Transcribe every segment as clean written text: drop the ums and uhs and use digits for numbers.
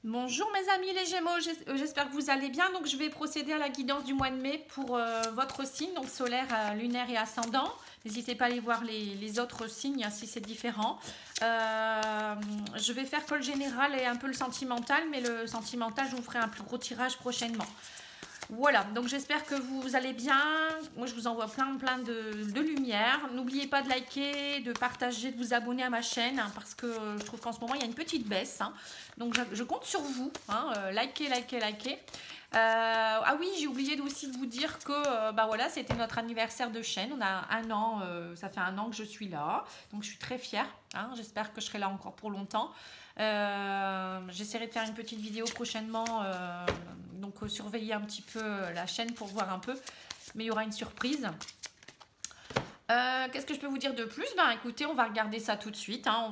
Bonjour mes amis les Gémeaux, j'espère que vous allez bien. Donc je vais procéder à la guidance du mois de mai pour votre signe, donc solaire, lunaire et ascendant. N'hésitez pas à aller voir les autres signes si c'est différent. Je vais faire que le général et un peu le sentimental, mais le sentimental je vous ferai un plus gros tirage prochainement. Voilà, donc j'espère que vous allez bien. Moi, je vous envoie plein de lumière. N'oubliez pas de liker, de partager, de vous abonner à ma chaîne, hein, parce que je trouve qu'en ce moment, il y a une petite baisse. Hein. Donc, je compte sur vous. Hein, likez. Ah oui, j'ai oublié aussi de vous dire que bah voilà, c'était notre anniversaire de chaîne. On a un an, ça fait un an que je suis là. Donc, je suis très fière. Hein, j'espère que je serai là encore pour longtemps. J'essaierai de faire une petite vidéo prochainement, donc surveillez un petit peu la chaîne pour voir un peu, mais il y aura une surprise. Qu'est-ce que je peux vous dire de plus? Ben écoutez, on va regarder ça tout de suite, hein.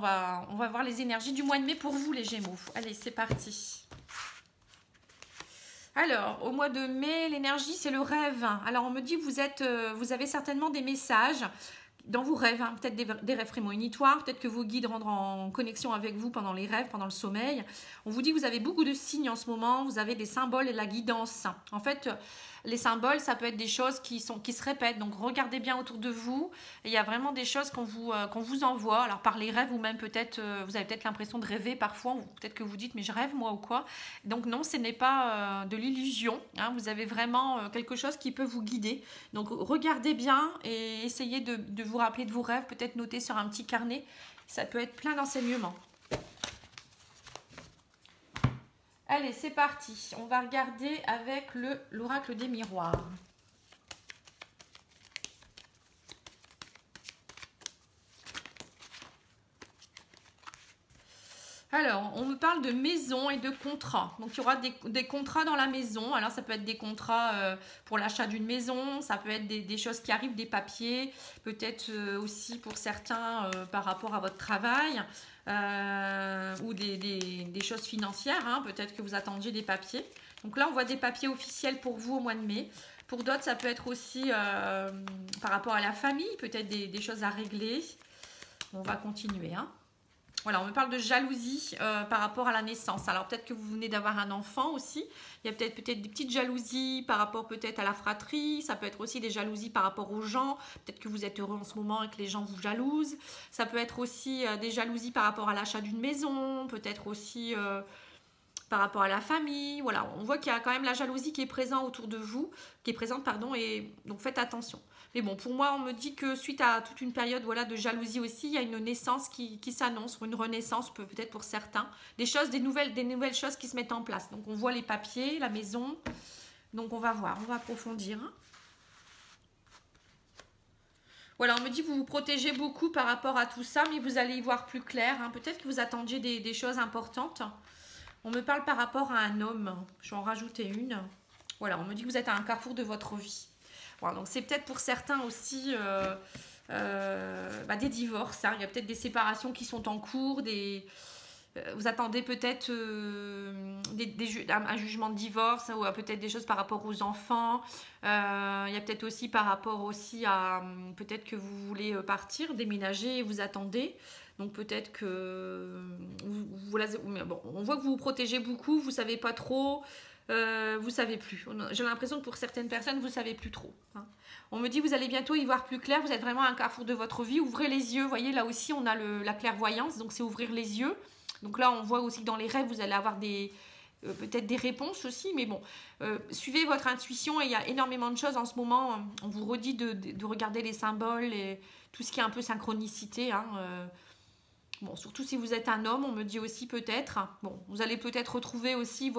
On va voir les énergies du mois de mai pour vous les Gémeaux. Allez, c'est parti. Alors, au mois de mai, l'énergie, c'est le rêve. Alors, on me dit que vous avez certainement des messages dans vos rêves, hein, peut-être des rêves prémonitoires, peut-être que vos guides rentrent en connexion avec vous pendant les rêves, pendant le sommeil. On vous dit que vous avez beaucoup de signes en ce moment, vous avez des symboles et de la guidance. En fait, les symboles, ça peut être des choses qui se répètent, donc regardez bien autour de vous. Il y a vraiment des choses qu'on vous envoie, alors par les rêves ou même peut-être, vous avez peut-être l'impression de rêver parfois, ou peut-être que vous dites mais je rêve moi ou quoi. Donc non, ce n'est pas de l'illusion, hein, vous avez vraiment quelque chose qui peut vous guider. Donc regardez bien et essayez de vous rappeler de vos rêves, peut-être noter sur un petit carnet, ça peut être plein d'enseignements. Allez, c'est parti. On va regarder avec l'oracle des miroirs. Alors, on me parle de maison et de contrats. Donc, il y aura des contrats dans la maison. Alors, ça peut être des contrats pour l'achat d'une maison. Ça peut être des choses qui arrivent, des papiers. Peut-être aussi pour certains par rapport à votre travail. Ou des choses financières, hein. Peut-être que vous attendiez des papiers. Donc là, on voit des papiers officiels pour vous au mois de mai. Pour d'autres, ça peut être aussi par rapport à la famille, peut-être des choses à régler. On va continuer. Hein. Voilà, on me parle de jalousie par rapport à la naissance. Alors peut-être que vous venez d'avoir un enfant aussi. Il y a peut-être des petites jalousies par rapport peut-être à la fratrie. Ça peut être aussi des jalousies par rapport aux gens. Peut-être que vous êtes heureux en ce moment et que les gens vous jalousent. Ça peut être aussi des jalousies par rapport à l'achat d'une maison. Peut-être aussi par rapport à la famille. Voilà, on voit qu'il y a quand même la jalousie qui est présente autour de vous. Pardon, et donc faites attention. Mais bon, pour moi, on me dit que suite à toute une période voilà, de jalousie aussi, il y a une naissance qui s'annonce, ou une renaissance peut-être pour certains. Des nouvelles choses qui se mettent en place. Donc on voit les papiers, la maison. Donc on va voir, on va approfondir. Voilà, on me dit que vous vous protégez beaucoup par rapport à tout ça, mais vous allez y voir plus clair. Hein. Peut-être que vous attendiez des choses importantes. On me parle par rapport à un homme. Je vais en rajouter une. Voilà, on me dit que vous êtes à un carrefour de votre vie. Voilà, donc c'est peut-être pour certains aussi des divorces. Hein. Il y a peut-être des séparations qui sont en cours. Vous attendez peut-être un jugement de divorce, hein, ou peut-être des choses par rapport aux enfants. Il y a peut-être aussi par rapport aussi à peut-être que vous voulez partir, déménager et vous attendez. Donc peut-être que on voit que vous vous protégez beaucoup, vous ne savez pas trop. Vous savez plus. J'ai l'impression que pour certaines personnes, vous savez plus trop. Hein. On me dit vous allez bientôt y voir plus clair. Vous êtes vraiment à un carrefour de votre vie. Ouvrez les yeux. Vous voyez, là aussi, on a la clairvoyance. Donc, c'est ouvrir les yeux. Donc là, on voit aussi que dans les rêves, vous allez avoir peut-être des réponses aussi. Mais bon, suivez votre intuition. Et il y a énormément de choses en ce moment. On vous redit de regarder les symboles et tout ce qui est un peu synchronicité. Hein, bon, surtout si vous êtes un homme, on me dit aussi peut-être. Bon, vous allez peut-être retrouver aussi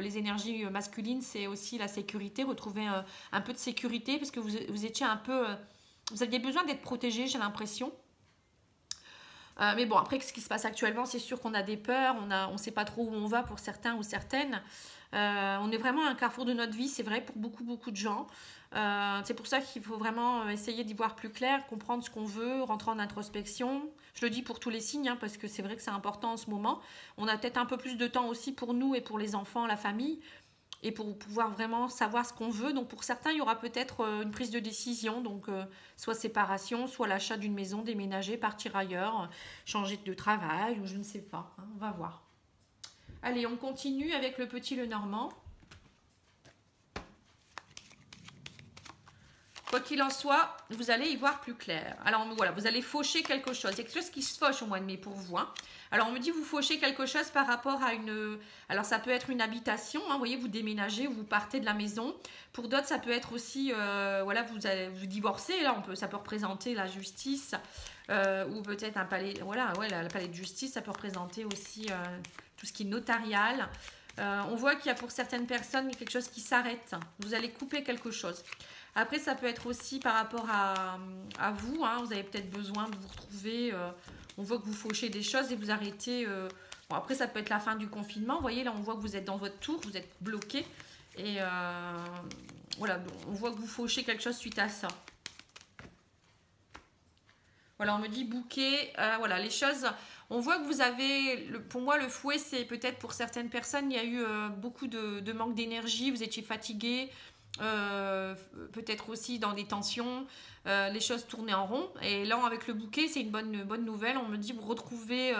les énergies masculines, c'est aussi la sécurité, retrouver un peu de sécurité parce que vous étiez un peu, vous aviez besoin d'être protégé, j'ai l'impression. Mais bon, après, ce qui se passe actuellement, c'est sûr qu'on a des peurs, on ne sait pas trop où on va pour certains ou certaines. On est vraiment à un carrefour de notre vie, c'est vrai pour beaucoup de gens. C'est pour ça qu'il faut vraiment essayer d'y voir plus clair, comprendre ce qu'on veut, rentrer en introspection. Je le dis pour tous les signes, hein, parce que c'est vrai que c'est important en ce moment. On a peut-être un peu plus de temps aussi pour nous et pour les enfants, la famille, et pour pouvoir vraiment savoir ce qu'on veut. Donc pour certains, il y aura peut-être une prise de décision, donc soit séparation, soit l'achat d'une maison, déménager, partir ailleurs, changer de travail, ou je ne sais pas, hein, on va voir. Allez, on continue avec le petit Lenormand. Quoi qu'il en soit, vous allez y voir plus clair. Alors voilà, vous allez faucher quelque chose. Il y a quelque chose qui se fauche au mois de mai pour vous. Hein. Alors on me dit vous fauchez quelque chose par rapport à une... Alors ça peut être une habitation, hein, vous voyez, vous déménagez ou vous partez de la maison. Pour d'autres, ça peut être aussi, voilà, vous divorcez. Là, ça peut représenter la justice ou peut-être un palais... Voilà, ouais, le palais de justice, ça peut représenter aussi tout ce qui est notarial. On voit qu'il y a pour certaines personnes quelque chose qui s'arrête. Vous allez couper quelque chose. Après, ça peut être aussi par rapport à vous. Hein, vous avez peut-être besoin de vous retrouver. On voit que vous fauchez des choses et vous arrêtez. Bon, après, ça peut être la fin du confinement. Vous voyez, là, on voit que vous êtes dans votre tour. Vous êtes bloqué. Et voilà, on voit que vous fauchez quelque chose suite à ça. Voilà, on me dit bouquet. Voilà, les choses... On voit que vous avez... Pour moi, le fouet, c'est peut-être pour certaines personnes, il y a eu beaucoup de manque d'énergie. Vous étiez fatigué. Peut-être aussi dans des tensions, les choses tournaient en rond. Et là, avec le bouquet, c'est une bonne nouvelle. On me dit, vous retrouvez...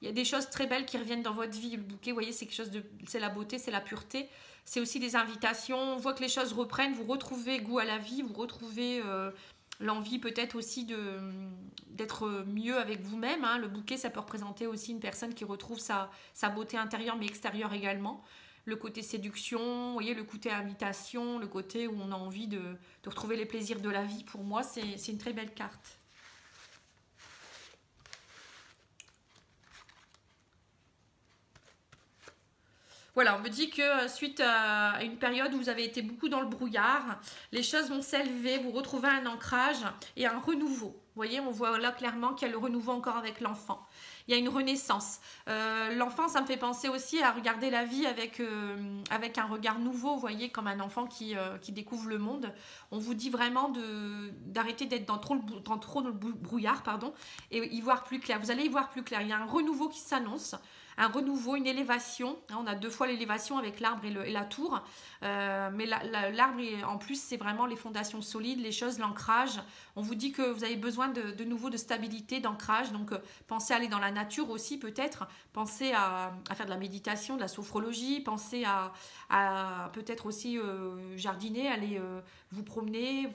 il y a des choses très belles qui reviennent dans votre vie. Le bouquet, vous voyez, c'est quelque chose de... C'est la beauté, c'est la pureté. C'est aussi des invitations. On voit que les choses reprennent. Vous retrouvez goût à la vie. Vous retrouvez... l'envie peut-être aussi d'être mieux avec vous-même. Hein. Le bouquet, ça peut représenter aussi une personne qui retrouve sa beauté intérieure mais extérieure également. Le côté séduction, vous voyez, le côté invitation, le côté où on a envie de retrouver les plaisirs de la vie. Pour moi, c'est une très belle carte. Voilà, on me dit que suite à une période où vous avez été beaucoup dans le brouillard, les choses vont s'élever, vous retrouvez un ancrage et un renouveau. Vous voyez, on voit là clairement qu'il y a le renouveau encore avec l'enfant. Il y a une renaissance. L'enfant, ça me fait penser aussi à regarder la vie avec un regard nouveau, vous voyez, comme un enfant qui découvre le monde. On vous dit vraiment d'arrêter d'être dans trop le brouillard, pardon, et y voir plus clair. Vous allez y voir plus clair. Il y a un renouveau qui s'annonce. Un renouveau, une élévation. On a deux fois l'élévation avec l'arbre et la tour. Mais l'arbre, en plus, c'est vraiment les fondations solides, les choses, l'ancrage. On vous dit que vous avez besoin de nouveau de stabilité, d'ancrage. Donc, pensez à aller dans la nature aussi, peut-être. Pensez à faire de la méditation, de la sophrologie. Pensez à peut-être aussi jardiner, aller vous promener,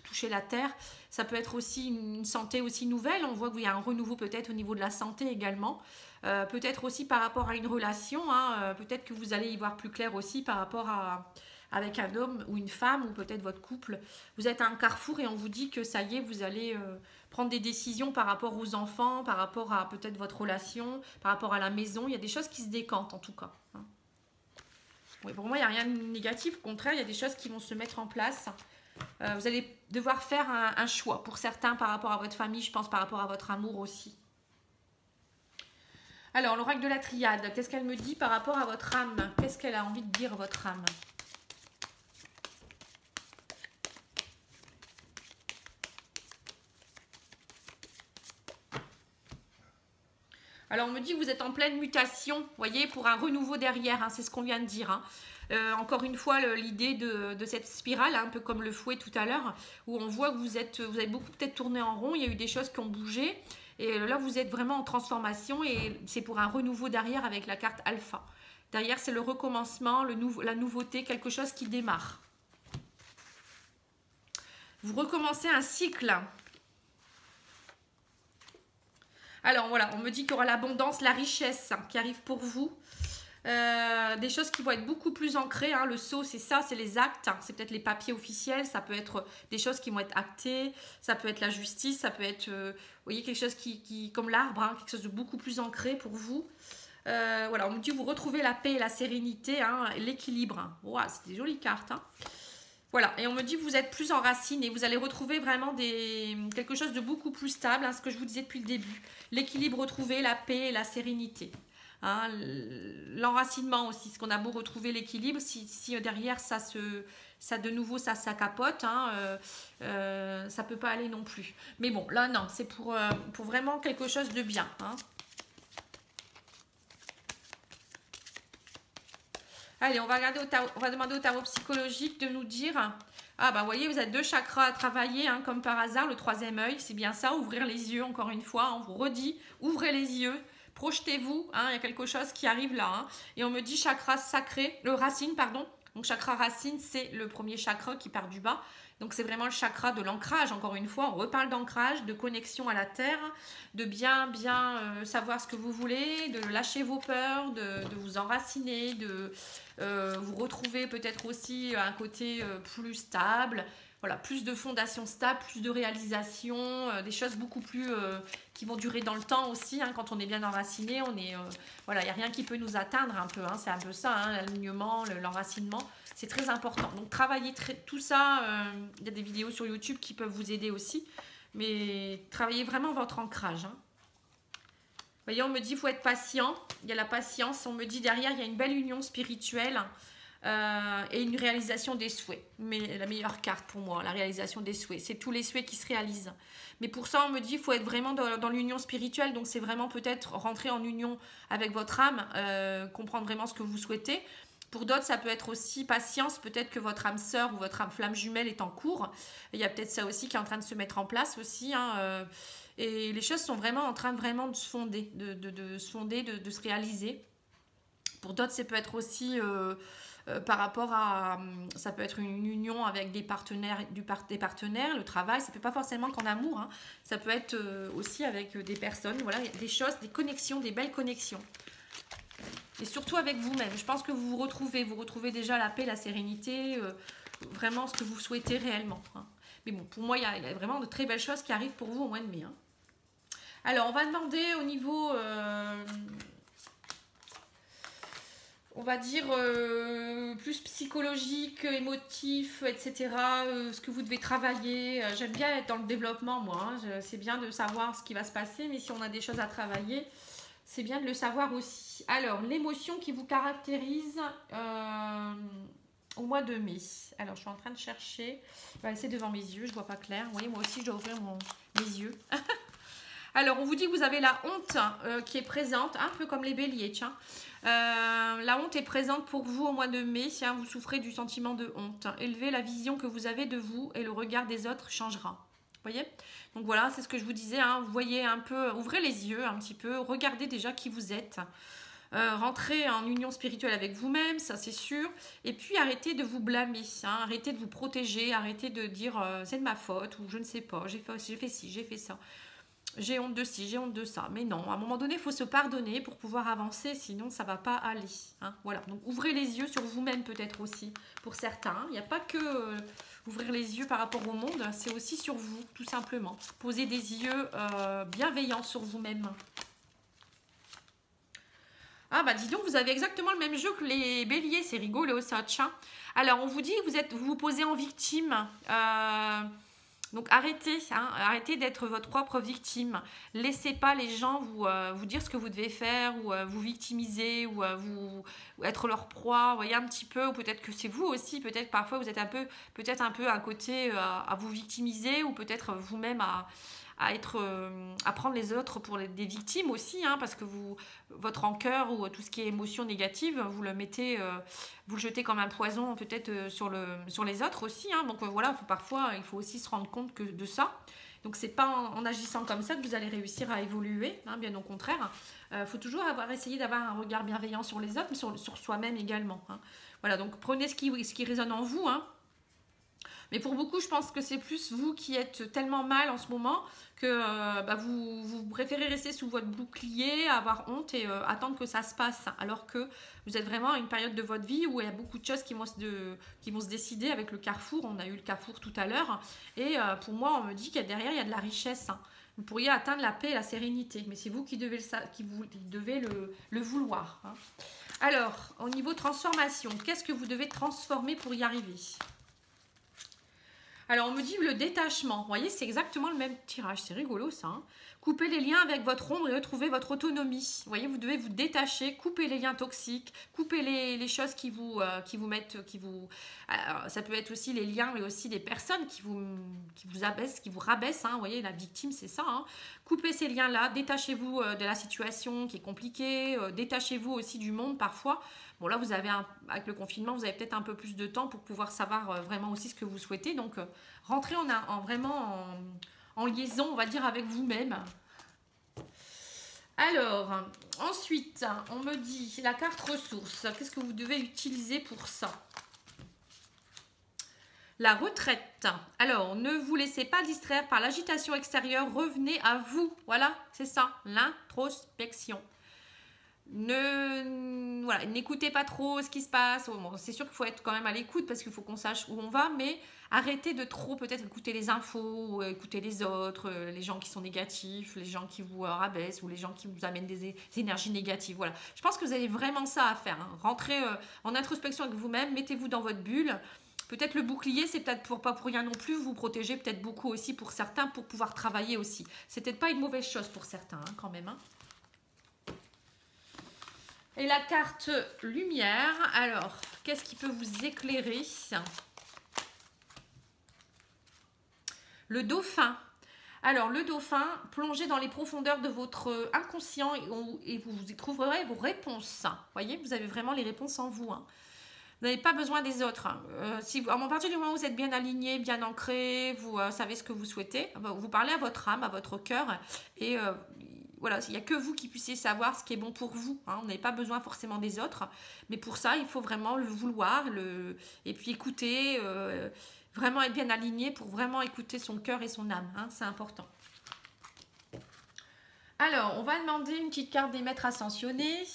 toucher la terre. Ça peut être aussi une santé aussi nouvelle. On voit qu'il y a un renouveau peut-être au niveau de la santé également. Peut-être aussi par rapport à une relation, hein, peut-être que vous allez y voir plus clair aussi par rapport avec un homme ou une femme ou peut-être votre couple. Vous êtes à un carrefour et on vous dit que ça y est, vous allez prendre des décisions par rapport aux enfants, par rapport à peut-être votre relation, par rapport à la maison. Il y a des choses qui se décantent en tout cas. Hein. Oui, pour moi, il n'y a rien de négatif. Au contraire, il y a des choses qui vont se mettre en place. Vous allez devoir faire un choix. Pour certains, par rapport à votre famille, je pense par rapport à votre amour aussi. Alors, l'oracle de la triade, qu'est-ce qu'elle me dit par rapport à votre âme? Qu'est-ce qu'elle a envie de dire, votre âme? Alors, on me dit que vous êtes en pleine mutation, vous voyez, pour un renouveau derrière, hein, c'est ce qu'on vient de dire. Hein. Encore une fois, l'idée de cette spirale, hein, un peu comme le fouet tout à l'heure, où on voit que vous avez beaucoup peut-être tourné en rond, il y a eu des choses qui ont bougé. Et là, vous êtes vraiment en transformation et c'est pour un renouveau derrière avec la carte alpha. Derrière, c'est le recommencement, la nouveauté, quelque chose qui démarre. Vous recommencez un cycle. Alors voilà, on me dit qu'il y aura l'abondance, la richesse qui arrive pour vous. Des choses qui vont être beaucoup plus ancrées. Hein. Le sceau, c'est ça, c'est les actes. Hein. C'est peut-être les papiers officiels. Ça peut être des choses qui vont être actées. Ça peut être la justice. Ça peut être, vous voyez, quelque chose qui comme l'arbre, hein, quelque chose de beaucoup plus ancré pour vous. Voilà, on me dit vous retrouvez la paix et la sérénité, hein, l'équilibre. Hein. Wow, c'est des jolies cartes. Hein. Voilà, et on me dit que vous êtes plus enraciné, vous allez retrouver vraiment quelque chose de beaucoup plus stable, hein, ce que je vous disais depuis le début. L'équilibre retrouvé, la paix et la sérénité. Hein, l'enracinement aussi, ce qu'on a beau retrouver l'équilibre, si derrière ça de nouveau ça capote, hein, ça peut pas aller non plus. Mais bon, là non, c'est pour vraiment quelque chose de bien. Hein. Allez, on va demander au tarot psychologique de nous dire... Ah bah vous voyez, vous avez deux chakras à travailler, hein, comme par hasard, le troisième œil, c'est bien ça, ouvrir les yeux encore une fois, on vous redit, ouvrez les yeux, Projetez-vous, hein, il y a quelque chose qui arrive là. Hein. Et on me dit chakra sacré, racine, pardon. Donc chakra racine, c'est le premier chakra qui part du bas. Donc c'est vraiment le chakra de l'ancrage, encore une fois, on reparle d'ancrage, de connexion à la terre, de bien savoir ce que vous voulez, de lâcher vos peurs, de vous enraciner, de vous retrouver peut-être aussi un côté plus stable, voilà, plus de fondations stables, plus de réalisation, des choses beaucoup plus qui vont durer dans le temps aussi, hein, quand on est bien enraciné, voilà, il n'y a rien qui peut nous atteindre un peu, hein, c'est un peu ça, hein, l'alignement, l'enracinement. C'est très important. Donc, travaillez tout ça. Il y a des vidéos sur YouTube qui peuvent vous aider aussi. Mais travaillez vraiment votre ancrage. Hein. Vous voyez, on me dit qu'il faut être patient. Il y a la patience. On me dit derrière, il y a une belle union spirituelle et une réalisation des souhaits. Mais la meilleure carte pour moi, la réalisation des souhaits. C'est tous les souhaits qui se réalisent. Mais pour ça, on me dit qu'il faut être vraiment dans l'union spirituelle. Donc, c'est vraiment peut-être rentrer en union avec votre âme, comprendre vraiment ce que vous souhaitez. Pour d'autres, ça peut être aussi patience. Peut-être que votre âme sœur ou votre âme flamme jumelle est en cours. Il y a peut-être ça aussi qui est en train de se mettre en place aussi. Hein, et les choses sont vraiment en train de se fonder, de se fonder, de se réaliser. Pour d'autres, ça peut être aussi par rapport à... Ça peut être une union avec des partenaires, le travail. Ça ne peut pas forcément qu'en amour. Hein. Ça peut être aussi avec des personnes. Voilà, des choses, des connexions, des belles connexions. Et surtout avec vous-même. Je pense que vous retrouvez déjà la paix, la sérénité, vraiment ce que vous souhaitez réellement. Hein. Mais bon, pour moi, il y a vraiment de très belles choses qui arrivent pour vous au mois de mai. Hein. Alors, on va demander au niveau, on va dire, plus psychologique, émotif, etc. Ce que vous devez travailler. J'aime bien être dans le développement, moi. Hein. C'est bien de savoir ce qui va se passer, mais si on a des choses à travailler... C'est bien de le savoir aussi. Alors, l'émotion qui vous caractérise au mois de mai. Alors, je suis en train de chercher. C'est devant mes yeux, je ne vois pas clair. Vous voyez, moi aussi, je dois ouvrir mes yeux. Alors, on vous dit que vous avez la honte qui est présente, un peu comme les béliers, tiens. La honte est présente pour vous au mois de mai. Tiens, vous souffrez du sentiment de honte. Élevez la vision que vous avez de vous et le regard des autres changera. Vous voyez? Donc voilà, c'est ce que je vous disais. Hein. Vous voyez un peu, ouvrez les yeux un petit peu, regardez déjà qui vous êtes. Rentrez en union spirituelle avec vous-même, ça c'est sûr. Et puis arrêtez de vous blâmer, hein. Arrêtez de vous protéger, arrêtez de dire c'est de ma faute ou je ne sais pas, j'ai fait ci, j'ai fait ça. J'ai honte de ci, j'ai honte de ça. Mais non, à un moment donné, il faut se pardonner pour pouvoir avancer, sinon ça ne va pas aller. Hein. Voilà, donc ouvrez les yeux sur vous-même peut-être aussi, pour certains. Il n'y a pas que ouvrir les yeux par rapport au monde, c'est aussi sur vous, tout simplement. Posez des yeux bienveillants sur vous-même. Ah bah dis donc, vous avez exactement le même jeu que les béliers, c'est rigolo ça, tiens. Alors, on vous dit que vous vous posez en victime. Donc arrêtez, hein, arrêtez d'être votre propre victime. Laissez pas les gens vous dire ce que vous devez faire ou vous victimiser ou ou être leur proie. Vous voyez un petit peu, ou peut-être que c'est vous aussi. Peut-être parfois vous êtes peut-être un peu à côté à vous victimiser ou peut-être vous-même à prendre les autres pour des victimes aussi, hein, parce que votre rancœur ou tout ce qui est émotion négative, vous le mettez, vous le jetez comme un poison peut-être sur les autres aussi. Hein, donc voilà, parfois il faut aussi se rendre compte de ça. Donc c'est pas en agissant comme ça que vous allez réussir à évoluer, hein, bien au contraire. Faut toujours essayer d'avoir un regard bienveillant sur les autres, mais sur soi-même également. Hein. Voilà, donc prenez ce qui résonne en vous, hein. Mais pour beaucoup, je pense que c'est plus vous qui êtes tellement mal en ce moment que vous préférez rester sous votre bouclier, avoir honte et attendre que ça se passe. Alors que vous êtes vraiment à une période de votre vie où il y a beaucoup de choses qui vont se décider avec le carrefour. On a eu le carrefour tout à l'heure. Et pour moi, on me dit qu'il y a derrière, il y a de la richesse. Hein. Vous pourriez atteindre la paix et la sérénité. Mais c'est vous qui devez le vouloir. Hein. Alors, au niveau transformation, qu'est-ce que vous devez transformer pour y arriver ? Alors, on me dit le détachement. Vous voyez, c'est exactement le même tirage. C'est rigolo, ça. Hein. Coupez les liens avec votre ombre et retrouvez votre autonomie. Vous voyez, vous devez vous détacher, couper les liens toxiques, couper les choses qui vous mettent... Alors, ça peut être aussi les liens, mais aussi des personnes qui vous abaissent, qui vous rabaissent. Hein. Vous voyez, la victime, c'est ça. Hein. Coupez ces liens-là, détachez-vous de la situation qui est compliquée, détachez-vous aussi du monde parfois. Bon, là, avec le confinement, vous avez peut-être un peu plus de temps pour pouvoir savoir vraiment aussi ce que vous souhaitez. Donc, rentrez vraiment en liaison, on va dire, avec vous-même. Alors, ensuite, on me dit la carte ressources. Qu'est-ce que vous devez utiliser pour ça? La retraite. Alors, ne vous laissez pas distraire par l'agitation extérieure. Revenez à vous. Voilà, c'est ça, l'introspection. Voilà, n'écoutez pas trop ce qui se passe. Bon, c'est sûr qu'il faut être quand même à l'écoute parce qu'il faut qu'on sache où on va, mais arrêtez de trop peut-être écouter les infos, écouter les autres, les gens qui sont négatifs, les gens qui vous rabaissent ou les gens qui vous amènent des énergies négatives. Voilà, je pense que vous avez vraiment ça à faire. Hein. Rentrez en introspection avec vous-même, mettez-vous dans votre bulle. Peut-être le bouclier, c'est peut-être pas pour rien non plus, vous protégez peut-être beaucoup aussi pour certains pour pouvoir travailler aussi. C'est peut-être pas une mauvaise chose pour certains hein, quand même. Hein. Et la carte lumière, alors, qu'est-ce qui peut vous éclairer? Le dauphin. Alors, le dauphin, plongez dans les profondeurs de votre inconscient et vous y trouverez vos réponses. Vous voyez, vous avez vraiment les réponses en vous. Hein. Vous n'avez pas besoin des autres. À partir du moment où vous êtes bien aligné, bien ancré, vous savez ce que vous souhaitez, vous parlez à votre âme, à votre cœur et voilà, il n'y a que vous qui puissiez savoir ce qui est bon pour vous. Hein. Vous n'avez pas besoin forcément des autres. Mais pour ça, il faut vraiment le vouloir et puis écouter, vraiment être bien aligné pour vraiment écouter son cœur et son âme. Hein. C'est important. Alors, on va demander une petite carte des maîtres ascensionnés.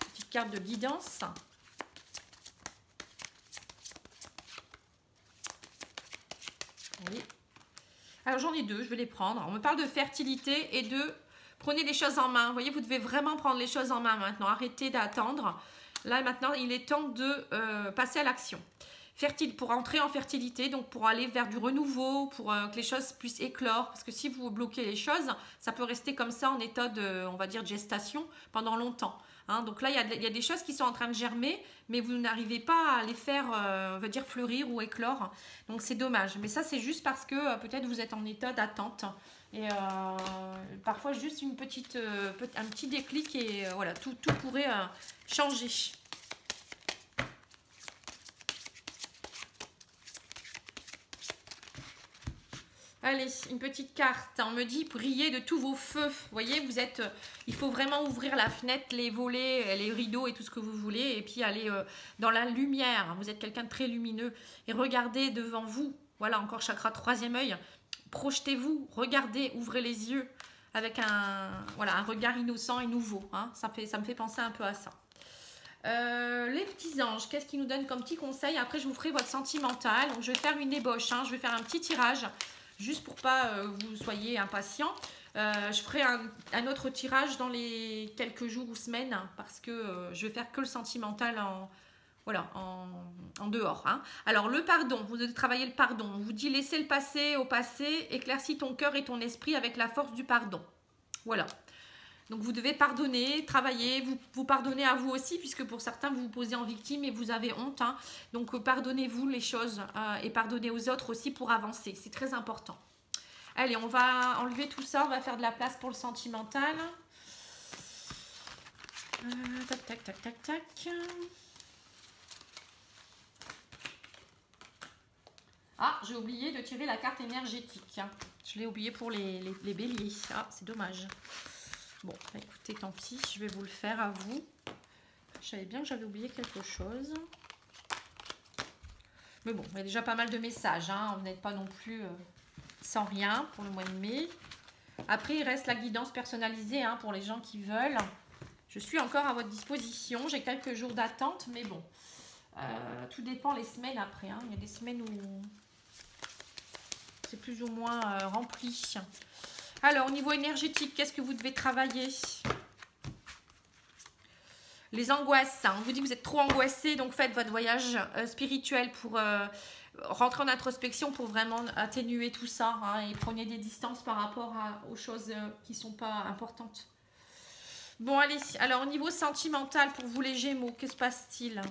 Une petite carte de guidance. Oui. Alors j'en ai deux, je vais les prendre. On me parle de fertilité et de prenez les choses en main. Vous voyez, vous devez vraiment prendre les choses en main maintenant. Arrêtez d'attendre. Là maintenant, il est temps de passer à l'action. Pour entrer en fertilité, donc pour aller vers du renouveau, pour que les choses puissent éclore. Parce que si vous bloquez les choses, ça peut rester comme ça en état de, on va dire, de gestation pendant longtemps. Hein, donc là, il y a des choses qui sont en train de germer, mais vous n'arrivez pas à les faire, on va dire, fleurir ou éclore. Donc c'est dommage. Mais ça, c'est juste parce que peut-être vous êtes en état d'attente. Et parfois, juste un petit déclic et voilà, tout pourrait changer. Allez, une petite carte. On me dit briller de tous vos feux. Vous voyez, il faut vraiment ouvrir la fenêtre, les volets, les rideaux et tout ce que vous voulez. Et puis aller dans la lumière. Vous êtes quelqu'un de très lumineux. Et regardez devant vous. Voilà, encore chakra troisième œil. Projetez-vous, regardez, ouvrez les yeux avec un regard innocent et nouveau. Hein. Ça me fait penser un peu à ça. Les petits anges, qu'est-ce qu'ils nous donnent comme petit conseil? Après, je vous ferai votre sentimental. Donc, je vais faire une ébauche. Hein. Je vais faire un petit tirage. Juste pour pas vous soyez impatient. Je ferai un autre tirage dans les quelques jours ou semaines hein, parce que je vais faire que le sentimental en dehors. Hein. Alors le pardon, vous devez travailler le pardon. On vous dit laissez le passé au passé, éclaircis ton cœur et ton esprit avec la force du pardon. Voilà. Donc vous devez pardonner, travailler, vous pardonnez à vous aussi, puisque pour certains vous vous posez en victime et vous avez honte. Hein. Donc pardonnez-vous les choses et pardonnez aux autres aussi pour avancer. C'est très important. Allez, on va enlever tout ça, on va faire de la place pour le sentimental. Tac, tac, tac, tac, tac. Ah, j'ai oublié de tirer la carte énergétique. Je l'ai oublié pour les béliers. Ah, c'est dommage. Bon, écoutez, tant pis, je vais vous le faire à vous. Je savais bien que j'avais oublié quelque chose. Mais bon, il y a déjà pas mal de messages. Hein. Vous n'êtes pas non plus sans rien pour le mois de mai. Après, il reste la guidance personnalisée hein, pour les gens qui veulent. Je suis encore à votre disposition. J'ai quelques jours d'attente, mais bon. Tout dépend les semaines après. Hein. Il y a des semaines où c'est plus ou moins rempli. Alors, au niveau énergétique, qu'est-ce que vous devez travailler? Les angoisses. Hein. On vous dit que vous êtes trop angoissé, donc faites votre voyage spirituel pour rentrer en introspection pour vraiment atténuer tout ça. Hein, et prenez des distances par rapport aux choses qui ne sont pas importantes. Bon, allez. Alors, au niveau sentimental, pour vous les Gémeaux, que se passe-t-il?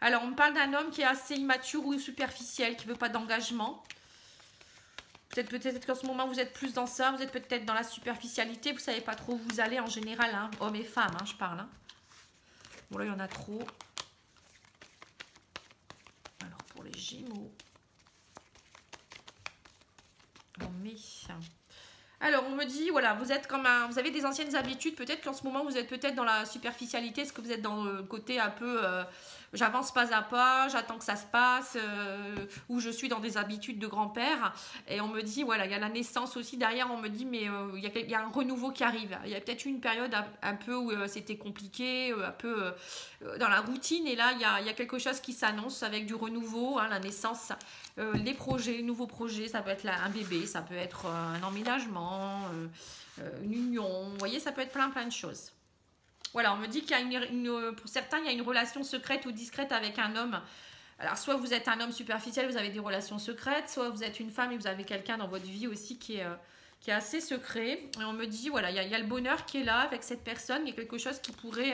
Alors, on me parle d'un homme qui est assez immature ou superficiel, qui ne veut pas d'engagement. Peut-être qu'en ce moment, vous êtes plus dans ça. Vous êtes peut-être dans la superficialité. Vous ne savez pas trop où vous allez en général. Hein, hommes et femmes, hein, je parle. Hein. Bon, là, il y en a trop. Alors, pour les Gémeaux. On met... Alors, on me dit, voilà, vous êtes comme un, vous avez des anciennes habitudes. Peut-être qu'en ce moment, vous êtes peut-être dans la superficialité. Est-ce que vous êtes dans le côté un peu, j'avance pas à pas, j'attends que ça se passe, ou je suis dans des habitudes de grand-père. Et on me dit, voilà, il y a la naissance aussi derrière. On me dit, mais il y a un renouveau qui arrive. Il y a peut-être eu une période un peu où c'était compliqué, un peu dans la routine. Et là, il y a quelque chose qui s'annonce avec du renouveau, hein, la naissance. Les projets, nouveaux projets, ça peut être un bébé, ça peut être un emménagement, une union, vous voyez, ça peut être plein de choses. Voilà, on me dit qu'il y a pour certains, il y a une relation secrète ou discrète avec un homme. Alors, soit vous êtes un homme superficiel, vous avez des relations secrètes, soit vous êtes une femme et vous avez quelqu'un dans votre vie aussi qui est assez secret. Et on me dit, voilà, il y a le bonheur qui est là avec cette personne, il y a quelque chose qui pourrait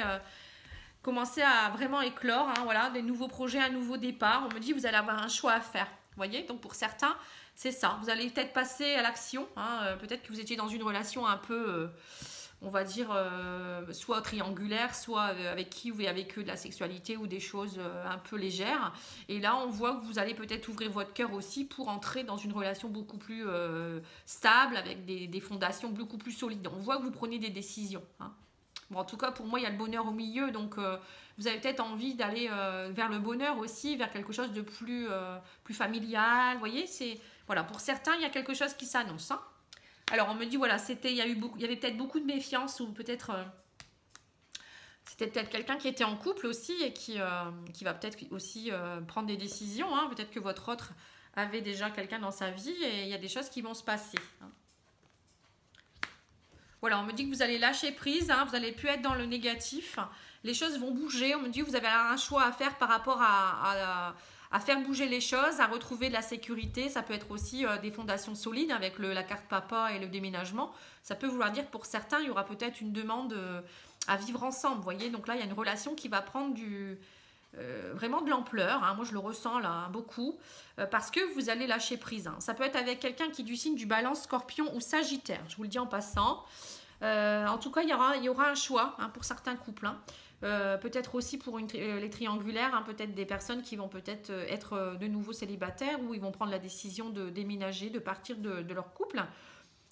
commencer à vraiment éclore, hein, voilà, des nouveaux projets, un nouveau départ. On me dit, vous allez avoir un choix à faire. Vous voyez, donc pour certains, c'est ça. Vous allez peut-être passer à l'action. Hein, peut-être que vous étiez dans une relation un peu, on va dire, soit triangulaire, soit avec qui vous avez avec eux de la sexualité ou des choses un peu légères. Et là, on voit que vous allez peut-être ouvrir votre cœur aussi pour entrer dans une relation beaucoup plus stable, avec des fondations beaucoup plus solides. On voit que vous prenez des décisions. Hein. Bon, en tout cas, pour moi, il y a le bonheur au milieu, donc vous avez peut-être envie d'aller vers le bonheur aussi, vers quelque chose de plus familial. Vous voyez, voilà, pour certains, il y a quelque chose qui s'annonce. Hein. Alors, on me dit, voilà, il y avait peut-être beaucoup de méfiance, ou peut-être c'était peut-être quelqu'un qui était en couple aussi et qui va peut-être aussi prendre des décisions. Hein. Peut-être que votre autre avait déjà quelqu'un dans sa vie et il y a des choses qui vont se passer. Hein. Voilà, on me dit que vous allez lâcher prise, hein, vous n'allez plus être dans le négatif. Les choses vont bouger. On me dit que vous avez un choix à faire par rapport à faire bouger les choses, à retrouver de la sécurité. Ça peut être aussi des fondations solides avec la carte papa et le déménagement. Ça peut vouloir dire pour certains, il y aura peut-être une demande à vivre ensemble. Vous voyez, donc là, il y a une relation qui va prendre vraiment de l'ampleur. Hein. Moi, je le ressens là beaucoup parce que vous allez lâcher prise. Hein. Ça peut être avec quelqu'un qui est du signe du Balance, Scorpion ou Sagittaire. Je vous le dis en passant. En tout cas, il y aura un choix hein, pour certains couples. Hein. Peut-être aussi pour les triangulaires, hein, peut-être des personnes qui vont peut-être être de nouveau célibataires ou ils vont prendre la décision de déménager, de partir de leur couple.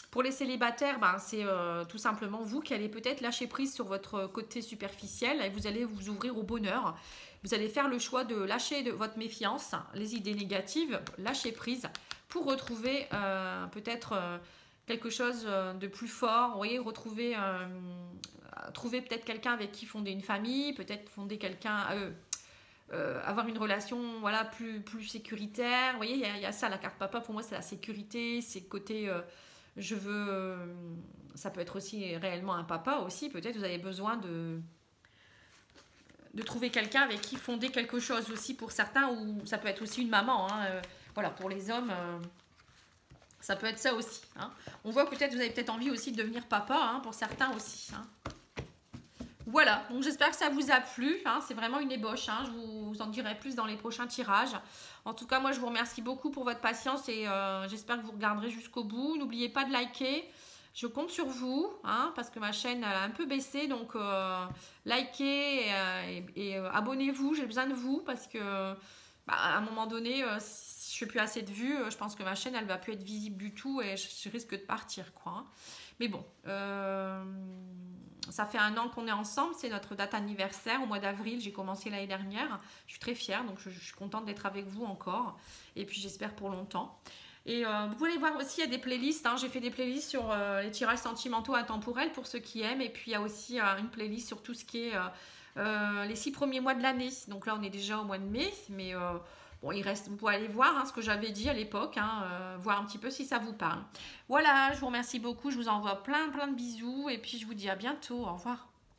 Pour les célibataires, ben, c'est tout simplement vous qui allez peut-être lâcher prise sur votre côté superficiel et vous allez vous ouvrir au bonheur. Vous allez faire le choix de lâcher votre méfiance, les idées négatives, lâcher prise pour retrouver peut-être quelque chose de plus fort. Vous voyez, trouver peut-être quelqu'un avec qui fonder une famille, peut-être fonder quelqu'un, avoir une relation voilà, plus sécuritaire. Vous voyez, il y a ça, la carte papa, pour moi, c'est la sécurité, c'est le côté... je veux... ça peut être aussi réellement un papa aussi. Peut-être vous avez besoin de trouver quelqu'un avec qui fonder quelque chose aussi pour certains. Ou ça peut être aussi une maman. Hein, voilà, pour les hommes, ça peut être ça aussi. Hein. On voit peut-être vous avez peut-être envie aussi de devenir papa hein, pour certains aussi. Hein. Voilà, donc j'espère que ça vous a plu. Hein, c'est vraiment une ébauche. Hein, je vous en dirai plus dans les prochains tirages. En tout cas, moi, je vous remercie beaucoup pour votre patience et j'espère que vous regarderez jusqu'au bout. N'oubliez pas de liker. Je compte sur vous hein, parce que ma chaîne a un peu baissé. Donc, likez et abonnez-vous. J'ai besoin de vous parce que bah, à un moment donné, si je ne fais plus assez de vues, je pense que ma chaîne, elle ne va plus être visible du tout et je risque de partir. Quoi, hein. Mais bon, ça fait 1 an qu'on est ensemble, c'est notre date anniversaire au mois d'avril, j'ai commencé l'année dernière, je suis très fière, donc je suis contente d'être avec vous encore, et puis j'espère pour longtemps. Et vous pouvez voir aussi, il y a des playlists, hein. J'ai fait des playlists sur les tirages sentimentaux intemporels pour ceux qui aiment, et puis il y a aussi une playlist sur tout ce qui est les 6 premiers mois de l'année, donc là on est déjà au mois de mai, mais... bon, il reste, vous pouvez aller voir hein, ce que j'avais dit à l'époque, hein, voir un petit peu si ça vous parle. Voilà, je vous remercie beaucoup, je vous envoie plein de bisous et puis je vous dis à bientôt, au revoir.